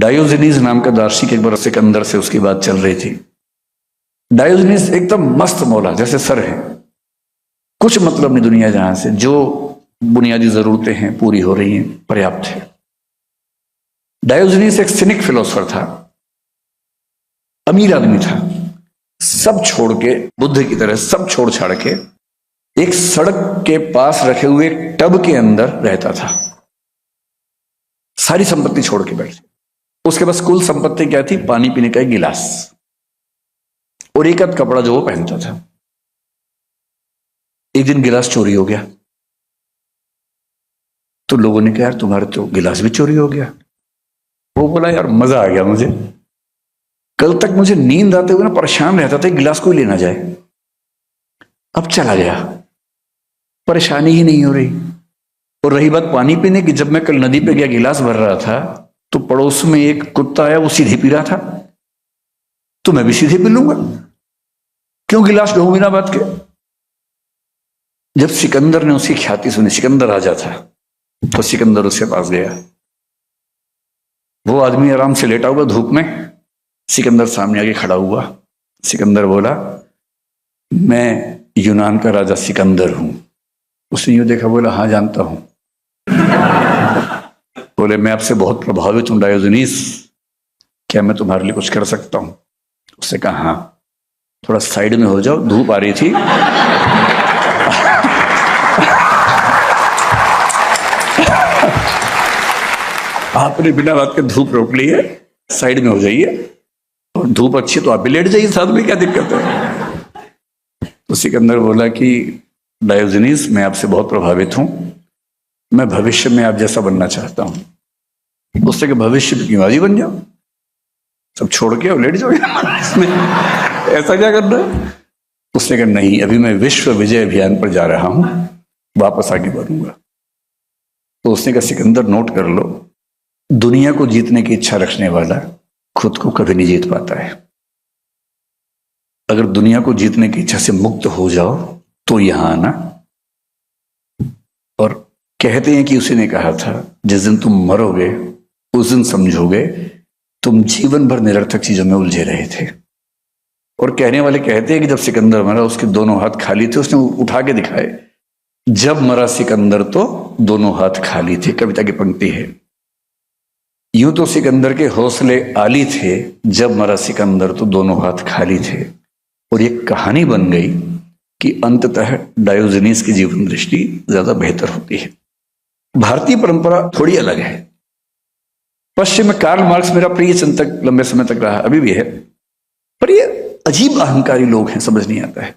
Diogenes नाम का दार्शनिक एक बार सिकंदर से उसकी बात चल रही थी। डायोजनीज एकदम मस्त मौला, जैसे सर है, कुछ मतलब नहीं दुनिया जहां से, जो बुनियादी जरूरतें हैं पूरी हो रही हैं, पर्याप्त है। डायोजनीज एक सिनिक फिलोसफर था, अमीर आदमी था, सब छोड़ के, बुद्ध की तरह सब छोड़ छाड़ के एक सड़क के पास रखे हुए एक टब के अंदर रहता था। सारी संपत्ति छोड़ के बैठे। उसके पास कुल संपत्ति क्या थी? पानी पीने का एक गिलास और एक आध कपड़ा जो वो पहनता था। एक दिन गिलास चोरी हो गया तो लोगों ने कहा यार तुम्हारे तो गिलास भी चोरी हो गया। वो बोला यार मजा आ गया मुझे, कल तक मुझे नींद आते हुए ना परेशान रहता था गिलास कोई लेना जाए, अब चला गया, परेशानी ही नहीं हो रही। और रही बात पानी पीने की, जब मैं कल नदी पे गया गिलास भर रहा था तो पड़ोस में एक कुत्ता आया, वो सीधे पी रहा था, तो मैं भी सीधे पी लूंगा, क्यों गिलास ढो बिना बात के। जब सिकंदर ने उसकी ख्याति सुनी, सिकंदर राजा था, तो सिकंदर उसके पास गया। वो आदमी आराम से लेटा हुआ धूप में, सिकंदर सामने आके खड़ा हुआ। सिकंदर बोला मैं यूनान का राजा सिकंदर हूं। उसने यूं देखा, बोला हाँ जानता हूं। बोले मैं आपसे बहुत प्रभावित हूं डायोजनीस, क्या मैं तुम्हारे लिए कुछ कर सकता हूं? उसने कहा हाँ, थोड़ा साइड में हो जाओ, धूप आ रही थी। आपने बिना बात के धूप रोक ली है, साइड में हो जाइए, और धूप अच्छी तो आप भी लेट जाइए साथ में, क्या दिक्कत है? तो सिकंदर बोला कि डायोजनीस मैं आपसे बहुत प्रभावित हूं, मैं भविष्य में आप जैसा बनना चाहता हूं। उससे कि भविष्य में क्यों, आज ही बन जाओ, सब छोड़ के और लेट जाओ इसमें, ऐसा क्या करना है? उसने कहा नहीं, अभी मैं विश्व विजय अभियान पर जा रहा हूं, वापस आगे बढ़ूंगा। तो उसने कहा सिकंदर नोट कर लो, दुनिया को जीतने की इच्छा रखने वाला खुद को कभी नहीं जीत पाता है। अगर दुनिया को जीतने की इच्छा से मुक्त हो जाओ तो यहां आना। और कहते हैं कि उसी ने कहा था जिस दिन तुम मरोगे उस दिन समझोगे तुम जीवन भर निरर्थक चीजों में उलझे रहे थे। और कहने वाले कहते हैं कि जब सिकंदर मरा उसके दोनों हाथ खाली थे, उसने उठा के दिखाए, जब मरा सिकंदर तो दोनों हाथ खाली थे। कविता की पंक्ति है। यूं तो सिकंदर के हौसले आली थे, जब मरा सिकंदर तो दोनों हाथ खाली थे। और ये कहानी बन गई कि अंततः डायोजनीस की जीवन दृष्टि ज्यादा बेहतर होती है। भारतीय परंपरा थोड़ी अलग है। पश्चिम में कार्ल मार्क्स मेरा प्रिय चिंतक लंबे समय तक रहा, अभी भी है, पर ये अजीब अहंकारी लोग हैं, समझ नहीं आता है।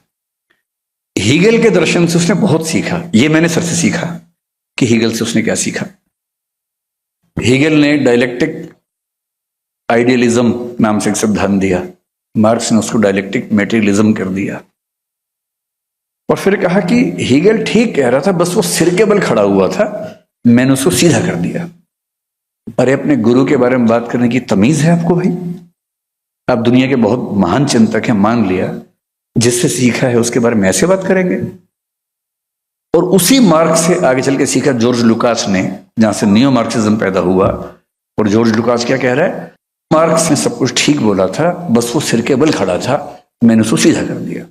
हीगल के दर्शन से उसने बहुत सीखा, ये मैंने सर से सीखा कि हीगल से उसने क्या सीखा। हीगल ने डायलेक्टिक आइडियलिज्म नाम से एक सिद्धांत दिया, मार्क्स ने उसको डायलेक्टिक मेटेरियलिज्म कर दिया। और फिर कहा कि हीगल ठीक कह रहा था, बस वो सिर के बल खड़ा हुआ था, मैंने उसको सीधा कर दिया। अरे अपने गुरु के बारे में बात करने की तमीज है आपको भाई? आप दुनिया के बहुत महान चिंतक हैं, मान लिया, जिससे सीखा है उसके बारे में ऐसे बात करेंगे? और उसी मार्क्स से आगे चल के सीखा जॉर्ज लुकास ने, जहां से नियो मार्क्सिज्म पैदा हुआ। और जॉर्ज लुकास क्या कह रहा है? मार्क्स ने सब कुछ ठीक बोला था, बस वो सिर के बल खड़ा था, मैंने उसको सीधा कर दिया।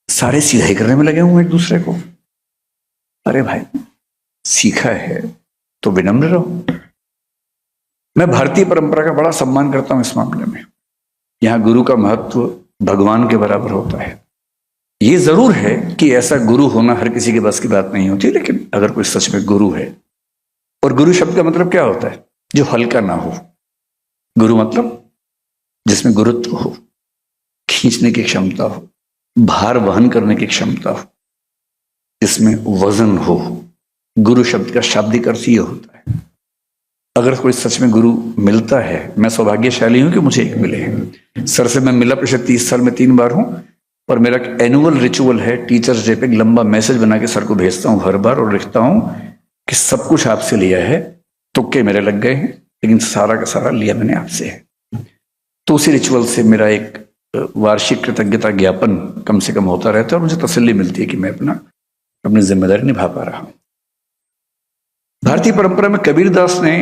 सारे सीधा ही करने में लगे हुए एक दूसरे को। अरे भाई सीखा है तो विनम्र रहो। मैं भारतीय परंपरा का बड़ा सम्मान करता हूं इस मामले में। यहां गुरु का महत्व भगवान के बराबर होता है। ये जरूर है कि ऐसा गुरु होना हर किसी के बस की बात नहीं होती, लेकिन अगर कोई सच में गुरु है, और गुरु शब्द का मतलब क्या होता है? जो हल्का ना हो। गुरु मतलब जिसमें गुरुत्व हो, खींचने की क्षमता हो, भार वहन करने की क्षमता हो, जिसमें वजन हो। गुरु शब्द का शाब्दिक अर्थ ये होता है। अगर कोई सच में गुरु मिलता है, मैं सौभाग्यशाली हूं कि मुझे एक मिले हैं। सर से मैं मिला पिछले 30 साल में 3 बार हूं, और मेरा एनुअल रिचुअल है, टीचर्स डे पे एक लंबा मैसेज बना के सर को भेजता हूं हर बार, और लिखता हूं कि सब कुछ आपसे लिया है, तुक्के मेरे लग गए हैं, लेकिन सारा का सारा लिया मैंने आपसे है। तो उसी रिचुअल से मेरा एक वार्षिक कृतज्ञता ज्ञापन कम से कम होता रहता है, और मुझे तसल्ली मिलती है कि मैं अपनी जिम्मेदारी निभा पा रहा हूं। भारतीय परंपरा में कबीरदास ने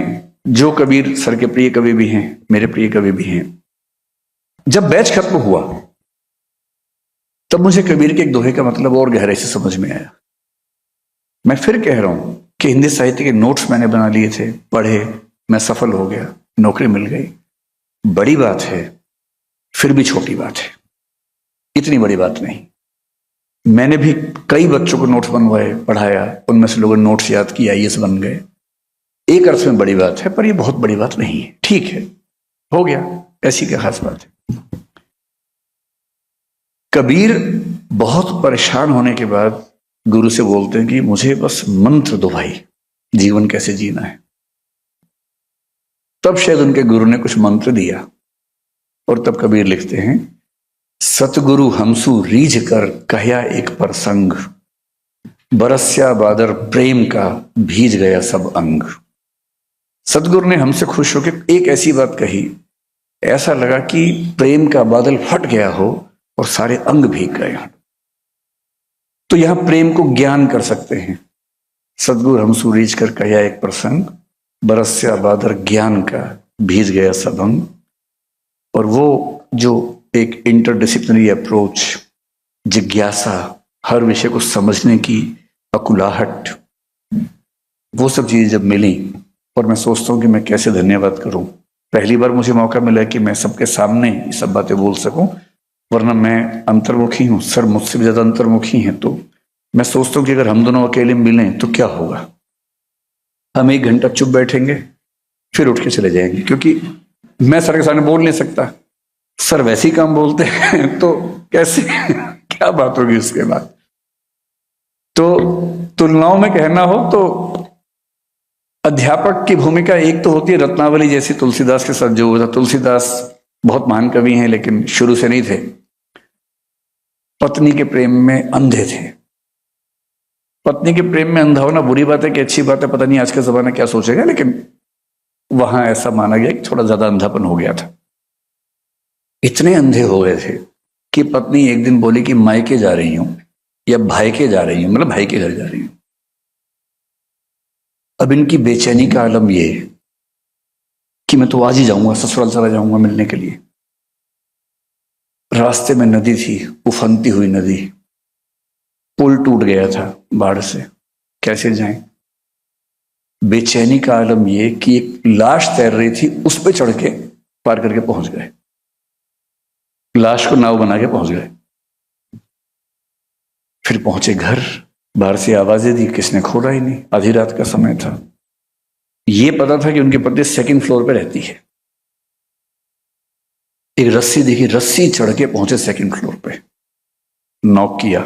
जो कबीर सर के प्रिय कवि भी हैं, मेरे प्रिय कवि भी हैं, जब बैच खत्म हुआ तब मुझे कबीर के एक दोहे का मतलब और गहराई से समझ में आया। मैं फिर कह रहा हूं कि हिंदी साहित्य के नोट्स मैंने बना लिए थे, पढ़े, मैं सफल हो गया, नौकरी मिल गई, बड़ी बात है, फिर भी छोटी बात है, इतनी बड़ी बात नहीं। मैंने भी कई बच्चों को नोट्स बनवाए, पढ़ाया, उनमें से लोगों ने नोट्स याद किया, आईएएस बन गए। एक अर्थ में बड़ी बात है, पर यह बहुत बड़ी बात नहीं है। ठीक है, हो गया, ऐसी क्या खास बात है। कबीर बहुत परेशान होने के बाद गुरु से बोलते हैं कि मुझे बस मंत्र दो भाई, जीवन कैसे जीना है। तब शायद उनके गुरु ने कुछ मंत्र दिया और तब कबीर लिखते हैं, सतगुरु हमसु रीझ कर कहया एक प्रसंग, बरस्या बादर प्रेम का भीज गया सब अंग। सतगुरु ने हमसे खुश होकर एक ऐसी बात कही, ऐसा लगा कि प्रेम का बादल फट गया हो और सारे अंग भीग गए। तो यहां प्रेम को ज्ञान कर सकते हैं। सतगुरु हमसु रीझ कर कहया एक प्रसंग, बरस्या बादर ज्ञान का भीज गया सब अंग। और वो जो एक इंटरडिसिप्लिनरी अप्रोच, जिज्ञासा, हर विषय को समझने की अकुलाहट, वो सब चीजें जब मिली, और मैं सोचता हूं कि मैं कैसे धन्यवाद करूं। पहली बार मुझे मौका मिला कि मैं सबके सामने ये सब बातें बोल सकूं, वरना मैं अंतर्मुखी हूं, सर मुझसे भी ज्यादा अंतर्मुखी हैं। तो मैं सोचता हूं कि अगर हम दोनों अकेले मिलें तो क्या होगा। हम 1 घंटा चुप बैठेंगे, फिर उठ के चले जाएंगे, क्योंकि मैं सर के सामने बोल नहीं सकता, सर वैसे ही काम बोलते हैं, तो कैसे क्या बात होगी उसके बाद। तो तुलनाओं में कहना हो तो अध्यापक की भूमिका एक तो होती है रत्नावली जैसी, तुलसीदास के साथ जो हुआ था। तुलसीदास बहुत महान कवि हैं, लेकिन शुरू से नहीं थे, पत्नी के प्रेम में अंधे थे। पत्नी के प्रेम में अंधा होना बुरी बात है कि अच्छी बात है, पता नहीं आज का जमाना क्या सोचेगा, लेकिन वहां ऐसा माना गया कि थोड़ा ज्यादा अंधापन हो गया था। इतने अंधे हो गए थे कि पत्नी एक दिन बोली कि मायके जा रही हूं या भाई के जा रही हूं, मतलब भाई के घर जा रही हूं। अब इनकी बेचैनी का आलम ये कि मैं तो आज ही जाऊंगा, ससुराल चला जाऊंगा मिलने के लिए। रास्ते में नदी थी, उफनती हुई नदी, पुल टूट गया था बाढ़ से, कैसे जाएं। बेचैनी का आलम ये कि एक लाश तैर रही थी, उस पर चढ़ के पार करके पहुंच गए, लाश को नाव बना के पहुंच गए। फिर पहुंचे घर, बाहर से आवाजें दी, किसने खोला ही नहीं, आधी रात का समय था। ये पता था कि उनकी पत्नी 2nd फ्लोर पे रहती है। एक रस्सी देखी, रस्सी चढ़ के पहुंचे 2nd फ्लोर पे, नॉक किया,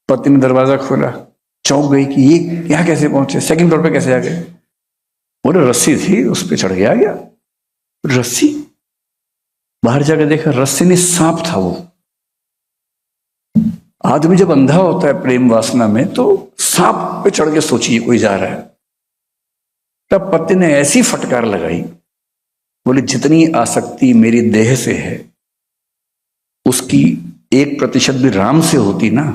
पत्नी ने दरवाजा खोला, चौंक गई कि ये यहां कैसे पहुंचे, 2nd फ्लोर पे कैसे आ गए। बोले रस्सी थी, उस पर चढ़ के आ गया। रस्सी, बाहर जाकर देखा रस्सी नहीं, सांप था वो। आदमी जब अंधा होता है प्रेम वासना में, तो सांप पे चढ़ के सोचिए कोई जा रहा है। तब पति ने ऐसी फटकार लगाई, बोले जितनी आसक्ति मेरी देह से है, उसकी 1% भी राम से होती ना,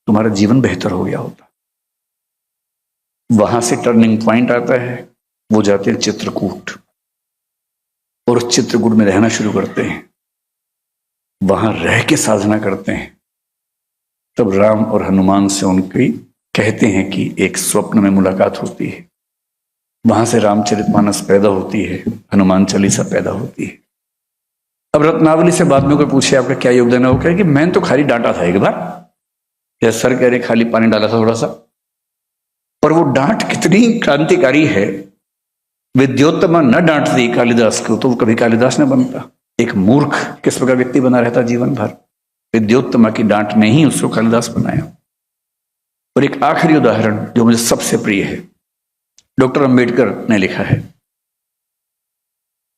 तुम्हारा जीवन बेहतर हो गया होता। वहां से टर्निंग पॉइंट आता है, वो जाते हैं चित्रकूट, और उस चित्रकूट में रहना शुरू करते हैं, वहां रह के साधना करते हैं। तब राम और हनुमान से उनकी कहते हैं कि एक स्वप्न में मुलाकात होती है, वहां से रामचरितमानस पैदा होती है, हनुमान चालीसा पैदा होती है। अब रत्नावली से बाद में कोई पूछे आपका क्या योगदान है, वो कहे कि मैंने तो खाली डांटा था एक बार, या सर कह रहे खाली पानी डाला था थोड़ा सा। पर वो डांट कितनी क्रांतिकारी है। विद्योत्तमा न डांटती कालिदास को तो वो कभी कालिदास न बनता। एक मूर्ख किस प्रकार व्यक्ति बना रहता जीवन भर, विद्योत्तमा की डांट ने ही उसको कालिदास बनाया। और एक आखिरी उदाहरण जो मुझे सबसे प्रिय है, डॉक्टर अंबेडकर ने लिखा है।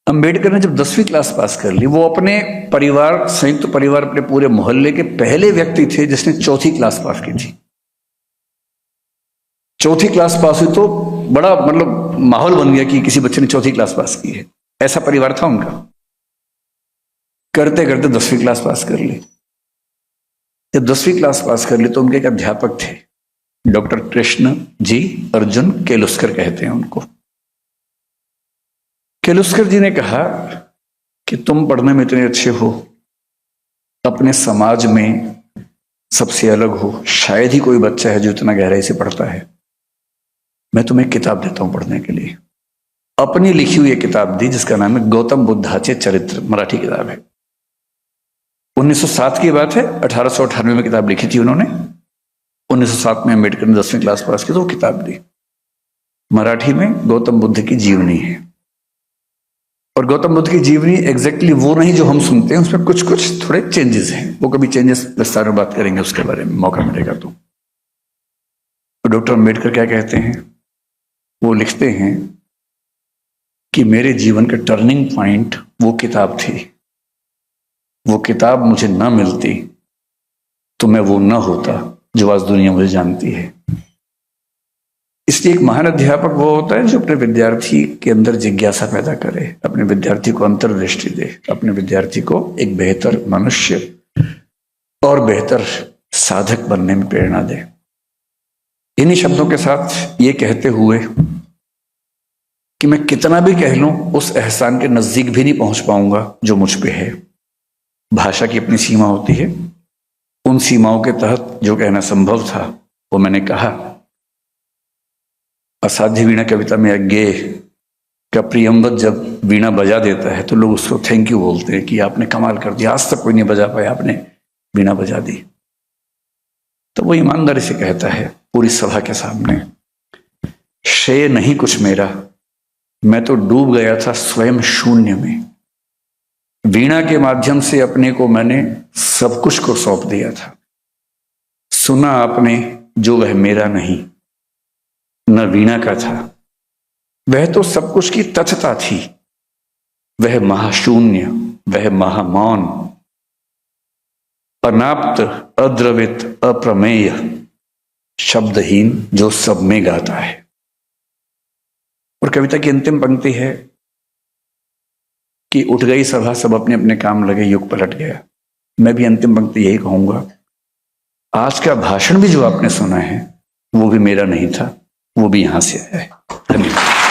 अंबेडकर ने जब 10वीं क्लास पास कर ली, वो अपने परिवार, संयुक्त परिवार, अपने पूरे मोहल्ले के पहले व्यक्ति थे जिसने 4थी क्लास पास की थी। 4थी क्लास पास हुई तो बड़ा मतलब माहौल बन गया कि किसी बच्चे ने 4थी क्लास पास की है, ऐसा परिवार था उनका। करते करते 10वीं क्लास पास कर ली। जब 10वीं क्लास पास कर ली तो उनके एक अध्यापक थे, डॉक्टर कृष्ण जी अर्जुन केलुस्कर कहते हैं उनको। किर्लोस्कर जी ने कहा कि तुम पढ़ने में इतने अच्छे हो, अपने समाज में सबसे अलग हो, शायद ही कोई बच्चा है जो इतना गहराई से पढ़ता है, मैं तुम्हें किताब देता हूं पढ़ने के लिए। अपनी लिखी हुई एक किताब दी जिसका नाम है गौतम बुद्धाचे चरित्र, मराठी किताब है। 1907 की बात है, 1898 में किताब लिखी थी उन्होंने। 1907 में अम्बेडकर ने 10वीं क्लास पास की तो वो किताब दी। मराठी में गौतम बुद्ध की जीवनी है। और गौतम बुद्ध की जीवनी एग्जैक्टली वो नहीं जो हम सुनते हैं, उसमें कुछ कुछ थोड़े चेंजेस हैं। वो कभी चेंजेस विस्तार में बात करेंगे उसके बारे में, मौका मिलेगा तो। डॉक्टर अम्बेडकर क्या कहते हैं? वो लिखते हैं कि मेरे जीवन का टर्निंग पॉइंट वो किताब थी। वो किताब मुझे ना मिलती तो मैं वो ना होता जो आज दुनिया मुझे जानती है। इसलिए एक महान अध्यापक वो होता है जो अपने विद्यार्थी के अंदर जिज्ञासा पैदा करे, अपने विद्यार्थी को अंतर्दृष्टि दे, अपने विद्यार्थी को एक बेहतर मनुष्य और बेहतर साधक बनने में प्रेरणा दे। इन्हीं शब्दों के साथ ये कहते हुए कि मैं कितना भी कह लूं उस एहसान के नजदीक भी नहीं पहुंच पाऊंगा जो मुझ पे है। भाषा की अपनी सीमा होती है, उन सीमाओं के तहत जो कहना संभव था वो मैंने कहा। असाध्य वीणा कविता में अज्ञेय का प्रियंवत जब वीणा बजा देता है तो लोग उसको थैंक यू बोलते हैं कि आपने कमाल कर दिया, आज तक कोई नहीं बजा पाया, आपने वीणा बजा दी। तो वो ईमानदारी से कहता है पूरी सभा के सामने, श्रेय नहीं कुछ मेरा, मैं तो डूब गया था स्वयं शून्य में। वीणा के माध्यम से अपने को मैंने सब कुछ को सौंप दिया था। सुना आपने जो वह मेरा नहीं, न वीणा का था, वह तो सब कुछ की तथता थी। वह महाशून्य, वह महामौन, अनाप्त, अद्रवित, अप्रमेय, शब्दहीन जो सब में गाता है। और कविता की अंतिम पंक्ति है कि उठ गई सभा, सब अपने अपने काम लगे, युग पलट गया। मैं भी अंतिम पंक्ति यही कहूंगा, आज का भाषण भी जो आपने सुना है वो भी मेरा नहीं था, वो भी यहां से आया है। धन्यवाद।